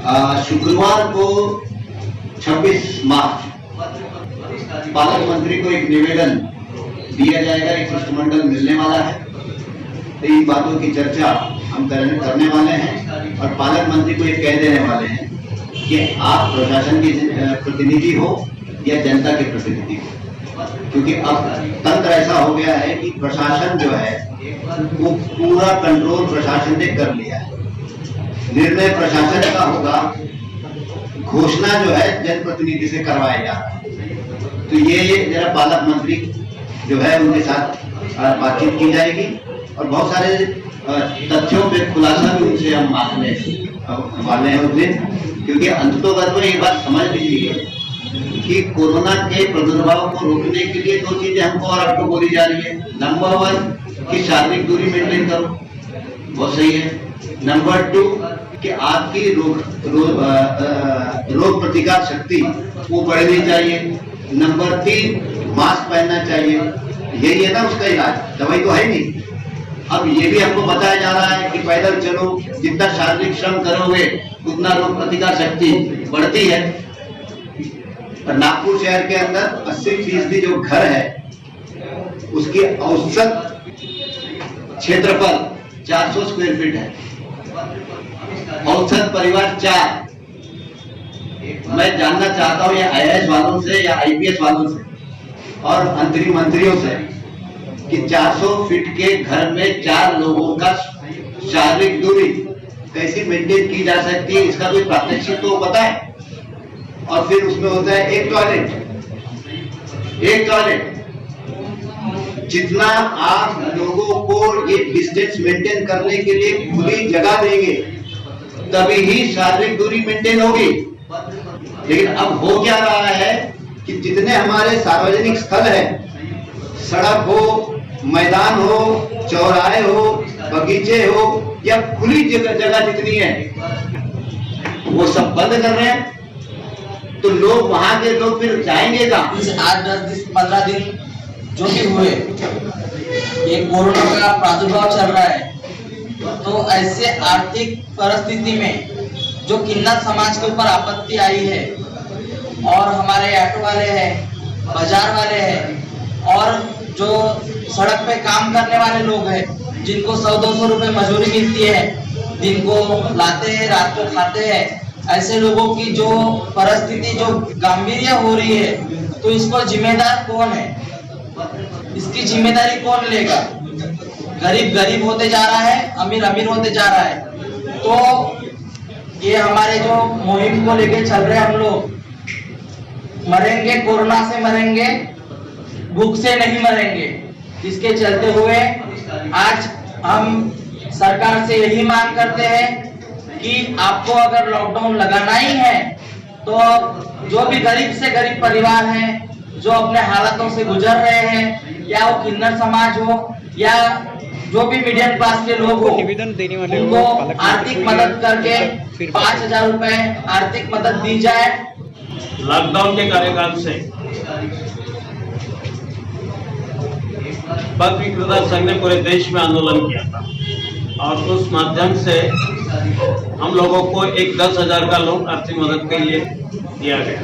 शुक्रवार को 26 मार्च पालक मंत्री को एक निवेदन दिया जाएगा, एक शिष्टमंडल मिलने वाला है। तो इन बातों की चर्चा हम करने वाले हैं और पालक मंत्री को ये कह देने वाले हैं कि आप प्रशासन के प्रतिनिधि हो या जनता के प्रतिनिधि हो, क्योंकि अब तंत्र ऐसा हो गया है कि प्रशासन जो है वो पूरा कंट्रोल प्रशासन ने कर लिया है। निर्णय प्रशासन का होगा, घोषणा जो है जनप्रतिनिधि से करवाया जा रहा है। तो ये जरा पालक मंत्री जो है उनके साथ बातचीत की जाएगी और बहुत सारे तथ्यों पे खुलासा भी उनसे हम मांगने वाले हैं उस दिन, क्योंकि अंततोगत में ये बात समझ लीजिए कि कोरोना के प्रादुर्भाव को रोकने के लिए दो चीजें हमको और आपको बोली जा रही है। नंबर 1 कि शारीरिक दूरी मेंटेन करो, बहुत सही है। नंबर 2 कि आपकी रोग प्रतिकार शक्ति वो बढ़नी चाहिए। नंबर 3 मास्क पहनना चाहिए। यही है ना उसका इलाज, दवाई तो है नहीं। अब ये भी हमको बताया जा रहा है कि पैदल चलो, जितना शारीरिक श्रम करोगे उतना रोग प्रतिकार शक्ति बढ़ती है। और नागपुर शहर के अंदर 80% जो घर है उसकी औसत क्षेत्रफल 400 स्क्वायर फीट है, औसत परिवार 4। मैं जानना चाहता हूं या IAS वालों से या IPS वालों से और अंतरिम मंत्रियों से कि 400 फीट के घर में 4 लोगों का शारीरिक दूरी कैसे मेंटेन की जा सकती है, इसका कोई प्रात्यक्षिक तो बताए। और फिर उसमें होता है एक टॉयलेट। जितना आप लोगों को ये डिस्टेंस मेंटेन करने के लिए खुली जगह देंगे तभी ही शारीरिक दूरी मेंटेन होगी। लेकिन अब हो क्या रहा है कि जितने हमारे सार्वजनिक स्थल है, सड़क हो, मैदान हो, चौराहे हो, बगीचे हो या खुली जगह जितनी है वो सब बंद कर रहे हैं। तो लोग वहां के लोग फिर जाएंगे कहाँ? 8-10-15 दिन जो भी हुए, ये कोरोना का प्रादुर्भाव चल रहा है, तो ऐसे आर्थिक परिस्थिति में जो किन्नर समाज के ऊपर आपत्ति आई है और हमारे ऑटो वाले हैं, बाजार वाले हैं और जो सड़क पे काम करने वाले लोग हैं जिनको 100-200 रुपए मजदूरी मिलती है, दिन को लाते हैं रात को खाते हैं, ऐसे लोगों की जो परिस्थिति जो गंभीर हो रही है, तो इस पर जिम्मेदार कौन है? इसकी जिम्मेदारी कौन लेगा? गरीब गरीब होते जा रहा है, अमीर अमीर होते जा रहा है। तो ये हमारे जो मुहिम को लेके चल रहे हम लोग, मरेंगे कोरोना से मरेंगे, भूख से नहीं मरेंगे। इसके चलते हुए आज हम सरकार से यही मांग करते हैं कि आपको अगर लॉकडाउन लगाना ही है तो जो भी गरीब से गरीब परिवार हैं, जो अपने हालातों से गुजर रहे हैं, या वो किन्नर समाज हो या जो भी मिडिल क्लास के लोग हो, उनको आर्थिक मदद करके 5,000 रुपए आर्थिक मदद दी जाए। लॉकडाउन के कार्यकाल से पथ विक्रेता संघ ने पूरे देश में आंदोलन किया था और उस माध्यम से हम लोगों को एक 10,000 का लोन आर्थिक मदद के लिए दिया गया।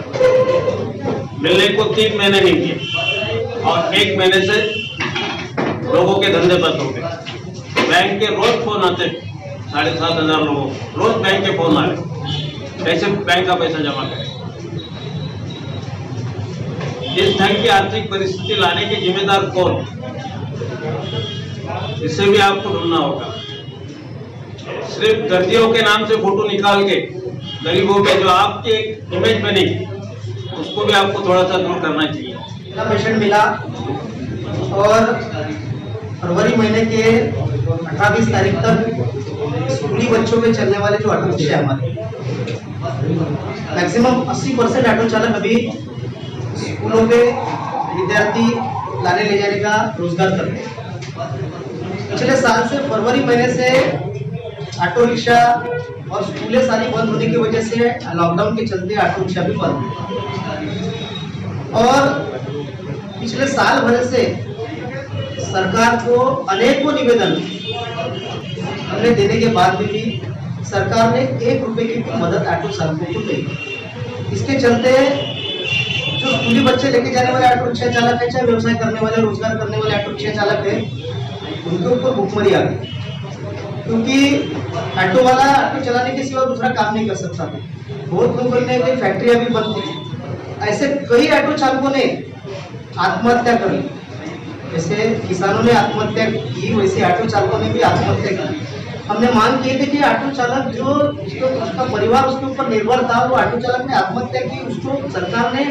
मिलने को 3 महीने नहीं किए और 1 महीने से लोगों के धंधे बंद हो गए। बैंक के रोज फोन आते, 7,500 लोगों को रोज बैंक के फोन आ रहे, कैसे बैंक का पैसा जमा करें। इस ढंग की आर्थिक परिस्थिति लाने के जिम्मेदार कौन, इसे भी आपको ढूंढना होगा। सिर्फ दर्दियों के नाम से फोटो निकाल के गरीबों के जो आपकी एक इमेज बनी, उसको भी आपको थोड़ा सा दूर करना चाहिए। पेशेंट मिला और फरवरी महीने के 18-20 तारीख तक स्कूली बच्चों में चलने वाले जो ऑटो रिक्शा हमारे मैक्सिमम 80% ऑटो चालक अभी स्कूलों पे विद्यार्थी लाने ले जाने का रोजगार कर रहे हैं। पिछले साल से फरवरी महीने से ऑटो रिक्शा और स्कूलें सारी बंद होने की वजह से लॉकडाउन के चलते ऑटो रिक्शा भी बंद है। और पिछले साल भर से सरकार को अनेकों निवेदन हमने देने के बाद भी सरकार ने 1 रुपए की भी मदद ऑटो चालकों को दी। इसके चलते जो स्कूली बच्चे लेके जाने वाले ऑटो रिक्शा चालक है, चाहे व्यवसाय करने वाले, रोजगार करने वाले ऑटो रिक्शा चालक है, उनके ऊपर भुखमरी आ गई, क्योंकि ऑटो वाला ऑटो चलाने के सिवा दूसरा काम नहीं कर सकता था। बहुत लोगों ने कई फैक्ट्रियां भी बंद की, ऐसे कई ऑटो चालकों ने आत्महत्या कर ली। जैसे किसानों ने आत्महत्या की, वैसे ऑटो चालकों ने भी आत्महत्या की। हमने मांग की थी कि ऑटो चालक जो उसका परिवार उसके ऊपर निर्भर था, वो ऑटो चालक ने आत्महत्या की, उसको सरकार ने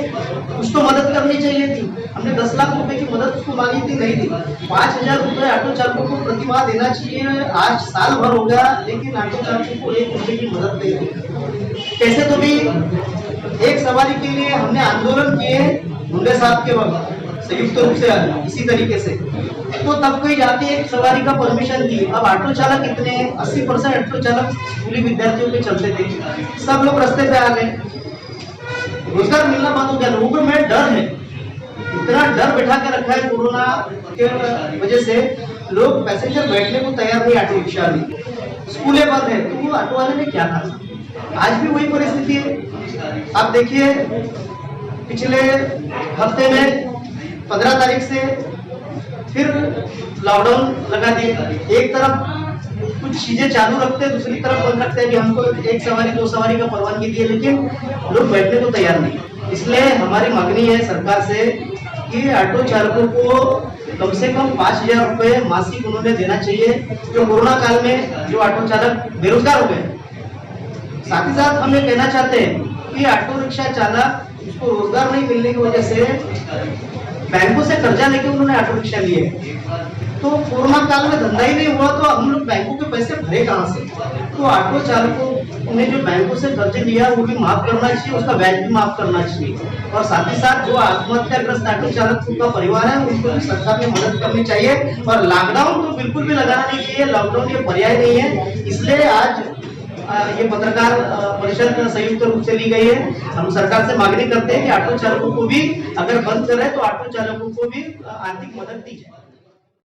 उसको मदद करनी चाहिए थी। हमने 10 लाख रुपए की मदद उसको मांगी थी, नहीं दी। 5,000 रुपए ऑटो चालकों को प्रति माह देना चाहिए। आज साल भर हो गया, लेकिन ऑटो चालकों को 1 रुपए की मदद नहीं दी। कैसे तो भी एक सवारी के लिए हमने आंदोलन किए मुंडे साहब के वक्त, संयुक्त रूप से इसी तरीके से, तो तब कोई जाके एक सवारी का परमिशन दी। अब ऑटो चालक इतने 80% ऑटो चालक स्कूली विद्यार्थियों के चलते थे, सब लोग रास्ते पे आ गए, रोजगार मिलना बंद हो गया। लोगों में डर है, इतना डर बैठा के रखा है कोरोना के वजह से, लोग पैसेंजर बैठने को तैयार नहीं ऑटो रिक्शा में, स्कूलें बंद है, तो वो ऑटो वाले ने क्या कहा। आज भी वही परिस्थिति है। आप देखिए पिछले हफ्ते में 15 तारीख से फिर लॉकडाउन लगा दिए। एक तरफ कुछ चीजें चालू रखते हैं, दूसरी तरफ बंद रखते हैं कि हमको 1 सवारी 2 सवारी का परवानगी दी है, लेकिन लोग बैठने को तैयार नहीं। इसलिए हमारी मांगनी है सरकार से कि ऑटो चालकों को कम से कम 5,000 रुपए मासिक उन्होंने देना चाहिए, जो कोरोना काल में जो ऑटो चालक बेरोजगार हो गए। साथ ही साथ हम ये कहना चाहते हैं कि ऑटो रिक्शा चालक उसको रोजगार नहीं मिलने की वजह से बैंकों से कर्जा लेके उन्होंने ऑटो रिक्शा लिए, तो कोरोना काल में धंधा ही नहीं हुआ, तो हम लोग बैंकों के पैसे भरे कहाँ से। तो ऑटो चालकों ने जो बैंकों से कर्जे लिया वो भी माफ करना चाहिए, उसका ब्याज भी माफ करना चाहिए। और साथ ही साथ जो आत्महत्याग्रस्त ऑटो चालक का परिवार है, उनको भी सरकार ने मदद करनी चाहिए। और लॉकडाउन तो बिल्कुल भी लगाना नहीं चाहिए, लॉकडाउन ये पर्याय नहीं है। इसलिए आज ये पत्रकार परिषद संयुक्त रूप से ली गई है। हम सरकार से मांगनी करते हैं कि ऑटो चालकों को भी अगर बंद करे तो ऑटो चालकों को भी आर्थिक मदद दी जाए।